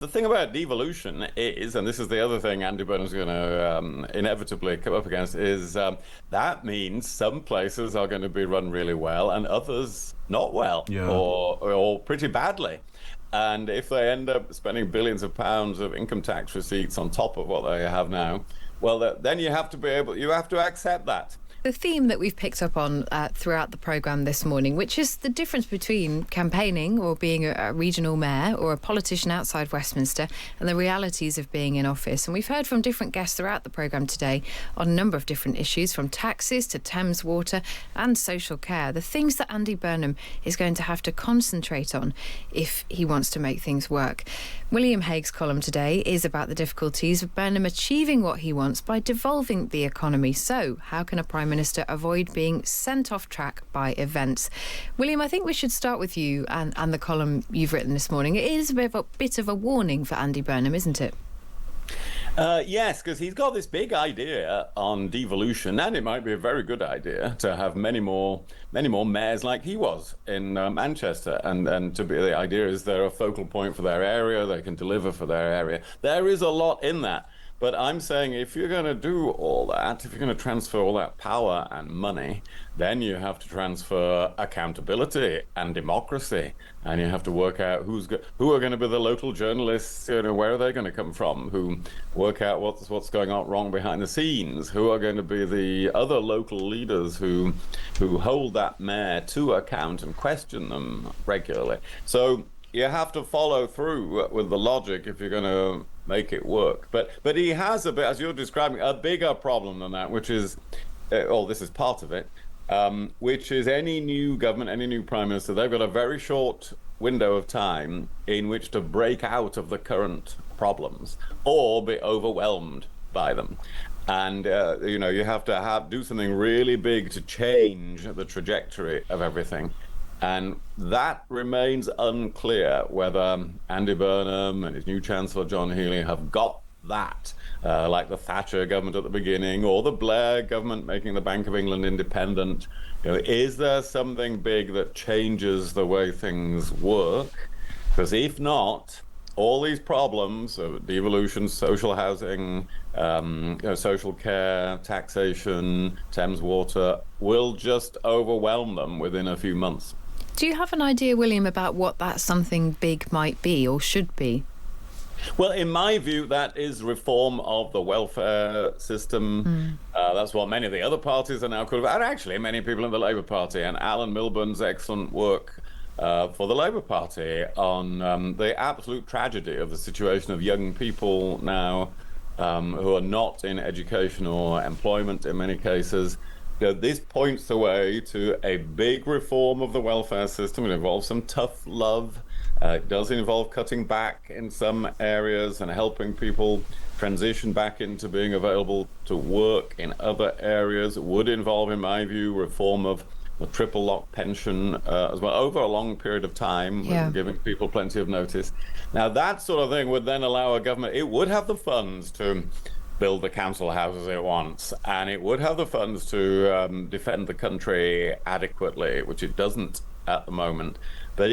The thing about devolution is, and this is the other thing Andy Burnham's going to inevitably come up against, is that means some places are going to be run really well and others not well, Yeah. or pretty badly. And if they end up spending billions of pounds of income tax receipts on top of what they have now, well, then you have to accept that. The theme that we've picked up on throughout the programme this morning, which is the difference between campaigning or being a regional mayor or a politician outside Westminster and the realities of being in office. And we've heard from different guests throughout the programme today on a number of different issues, from taxes to Thames Water and social care, the things that Andy Burnham is going to have to concentrate on if he wants to make things work. William Hague's column today is about the difficulties of Burnham achieving what he wants by devolving the economy. So, how can a Prime Minister avoid being sent off track by events? William, I think we should start with you and the column you've written this morning. It is a bit of a warning for Andy Burnham, isn't it? Yes, because he's got this big idea on devolution, and it might be a very good idea to have many more mayors like he was in Manchester, and to be, the idea is they're a focal point for their area, they can deliver for their area. There is a lot in that. But I'm saying if you're going to do all that, if you're going to transfer all that power and money, then you have to transfer accountability and democracy, and you have to work out who are going to be the local journalists, where are they going to come from, who work out what's going on wrong behind the scenes, who are going to be the other local leaders who hold that mayor to account and question them regularly. So you have to follow through with the logic if you're going to make it work. But he has a bit, as you're describing, a bigger problem than that, which is, this is part of it, which is any new government, any new prime minister, they've got a very short window of time in which to break out of the current problems or be overwhelmed by them. And, you have to do something really big to change the trajectory of everything. And that remains unclear whether Andy Burnham and his new Chancellor John Healey have got that, like the Thatcher government at the beginning or the Blair government making the Bank of England independent. Is there something big that changes the way things work? Because if not, all these problems of devolution, social housing, social care, taxation, Thames Water will just overwhelm them within a few months. Do you have an idea, William, about what that something big might be or should be? Well, in my view, that is reform of the welfare system. That's what many of the other parties are now calling, and actually many people in the Labour Party, and Alan Milburn's excellent work for the Labour Party on the absolute tragedy of the situation of young people now who are not in education or employment in many cases. This points the way to a big reform of the welfare system. It involves some tough love. It does involve cutting back in some areas and helping people transition back into being available to work in other areas. It would involve, in my view, reform of the triple lock pension as well over a long period of time, giving people plenty of notice. Now, that sort of thing would then allow a government, it would have the funds to build the council houses it wants, and it would have the funds to defend the country adequately, which it doesn't at the moment. But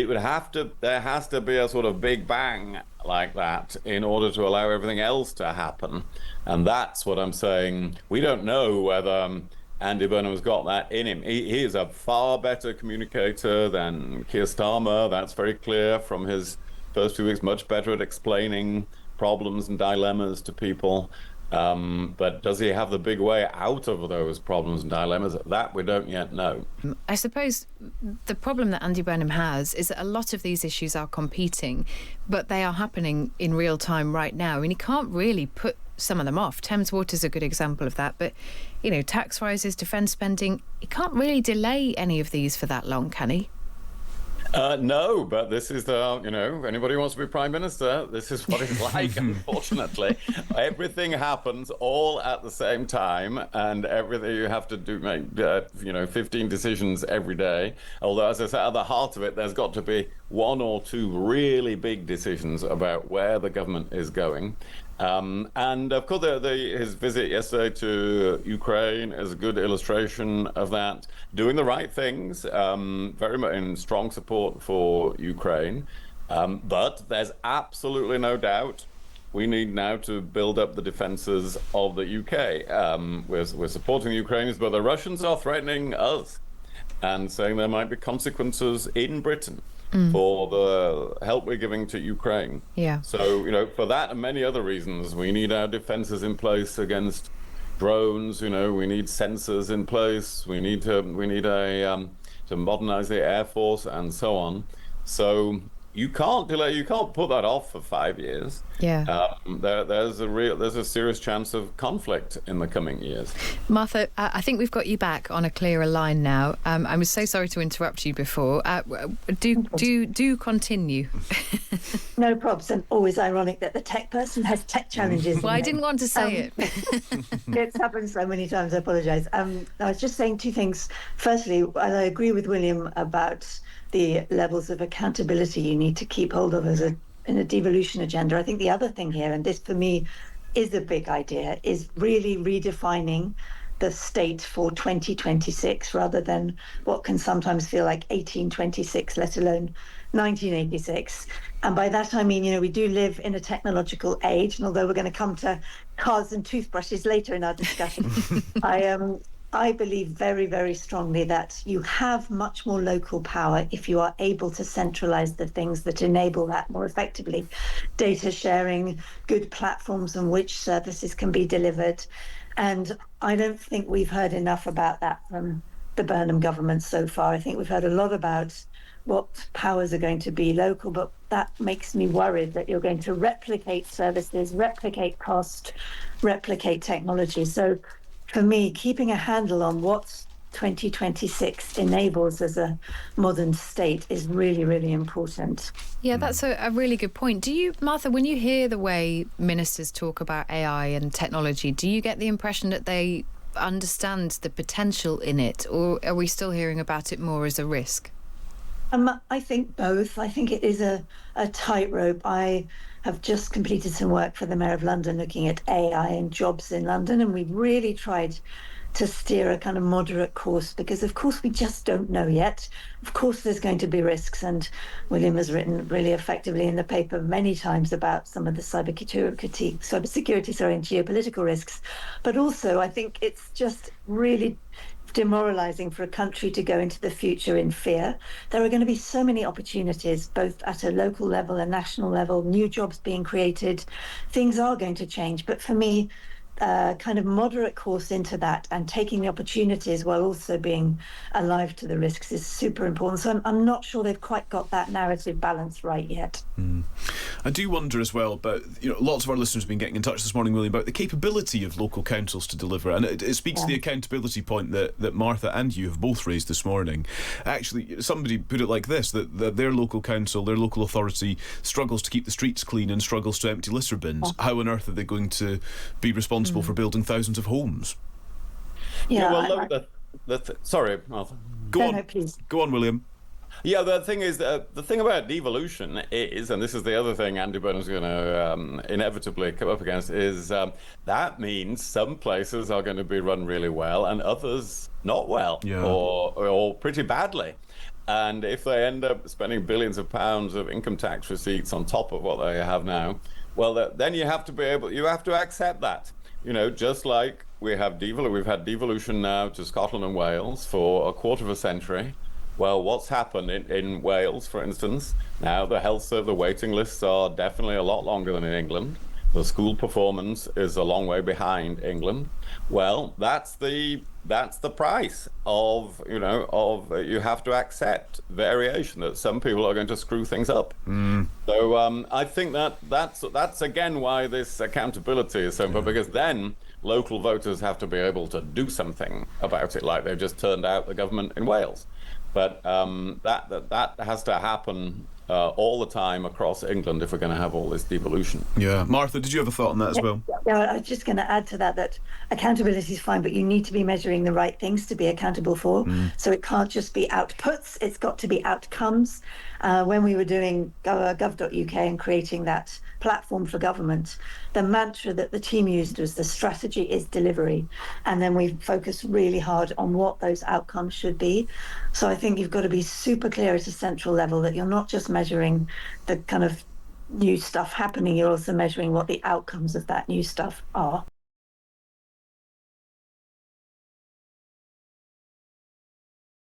there has to be a sort of big bang like that in order to allow everything else to happen. And that's what I'm saying. We don't know whether Andy Burnham's got that in him. He is a far better communicator than Keir Starmer. That's very clear from his first few weeks, much better at explaining problems and dilemmas to people. But does he have the big way out of those problems and dilemmas? That we don't yet know. I suppose the problem that Andy Burnham has is that a lot of these issues are competing, but they are happening in real time right now. I mean, he can't really put some of them off. Thames Water is a good example of that. But, tax rises, defence spending, he can't really delay any of these for that long, can he? No, but this is if anybody wants to be Prime Minister, this is what it's like, unfortunately. Everything happens all at the same time, and everything you have to do, make, 15 decisions every day. Although, as I said, at the heart of it, there's got to be one or two really big decisions about where the government is going. And of course, his visit yesterday to Ukraine is a good illustration of that. Doing the right things, very much in strong support for Ukraine. But there's absolutely no doubt we need now to build up the defenses of the UK. We're supporting the Ukrainians, but the Russians are threatening us and saying there might be consequences in Britain for the help we're giving to Ukraine. Yeah. So, for that and many other reasons, we need our defenses in place against drones. We need sensors in place. We need to modernize the Air Force and so on. So you can't delay. You can't put that off for 5 years. Yeah. There's a serious chance of conflict in the coming years. Martha, I think we've got you back on a clearer line now. I was so sorry to interrupt you before. Do continue. No probs, and always ironic that the tech person has tech challenges. Well, I didn't want to say it. It's happened so many times. I apologise. I was just saying two things. Firstly, I agree with William about the levels of accountability you need to keep hold of in a devolution agenda. I think the other thing here, and this for me is a big idea, is really redefining the state for 2026 rather than what can sometimes feel like 1826, let alone 1986. And by that I mean, we do live in a technological age, and although we're going to come to cars and toothbrushes later in our discussion, I believe very, very strongly that you have much more local power if you are able to centralize the things that enable that more effectively. Data sharing, good platforms on which services can be delivered. And I don't think we've heard enough about that from the Burnham government so far. I think we've heard a lot about what powers are going to be local, but that makes me worried that you're going to replicate services, replicate cost, replicate technology. So for me, keeping a handle on what 2026 enables as a modern state is really, really important. Yeah, that's a really good point. Do you, Martha, when you hear the way ministers talk about AI and technology, do you get the impression that they understand the potential in it, or are we still hearing about it more as a risk? I think both. I think it is a tightrope. I have just completed some work for the Mayor of London looking at AI and jobs in London, and we've really tried to steer a kind of moderate course because, of course, we just don't know yet. Of course, there's going to be risks, and William has written really effectively in the paper many times about some of the cybersecurity, and geopolitical risks. But also, I think it's just really demoralizing for a country to go into the future in fear. There are going to be so many opportunities, both at a local level and national level, new jobs being created. Things are going to change. But for me, kind of moderate course into that and taking the opportunities while also being alive to the risks is super important. So I'm not sure they've quite got that narrative balance right yet. I do wonder as well about, lots of our listeners have been getting in touch this morning, William, about the capability of local councils to deliver. And it speaks to the accountability point that Martha and you have both raised this morning. Actually, somebody put it like this, that their local council, their local authority struggles to keep the streets clean and struggles to empty litter bins. How on earth are they going to be responsible for building thousands of homes? Sorry, Martha. Go on, please. Go on, William. Yeah, the thing is, the thing about devolution is, and this is the other thing Andy Burnham's going to inevitably come up against, is that means some places are going to be run really well and others not well, or pretty badly. And if they end up spending billions of pounds of income tax receipts on top of what they have now, well, then you have to accept that. Just like we've had devolution now to Scotland and Wales for a quarter of a century. Well, what's happened in Wales, for instance, now the waiting lists are definitely a lot longer than in England. The school performance is a long way behind England. Well, that's the price of you have to accept variation, that some people are going to screw things up. So I think that's again why this accountability is so important, because then local voters have to be able to do something about it, like they've just turned out the government in Wales. But that has to happen all the time across England if we're going to have all this devolution. Yeah. Martha, did you have a thought on that as well? Yeah, I was just going to add to that accountability is fine, but you need to be measuring the right things to be accountable for. So it can't just be outputs, it's got to be outcomes. When we were doing gov.uk and creating that platform for government, the mantra that the team used was the strategy is delivery. And then we focused really hard on what those outcomes should be. So I think you've got to be super clear at a central level that you're not just measuring the kind of new stuff happening, you're also measuring what the outcomes of that new stuff are.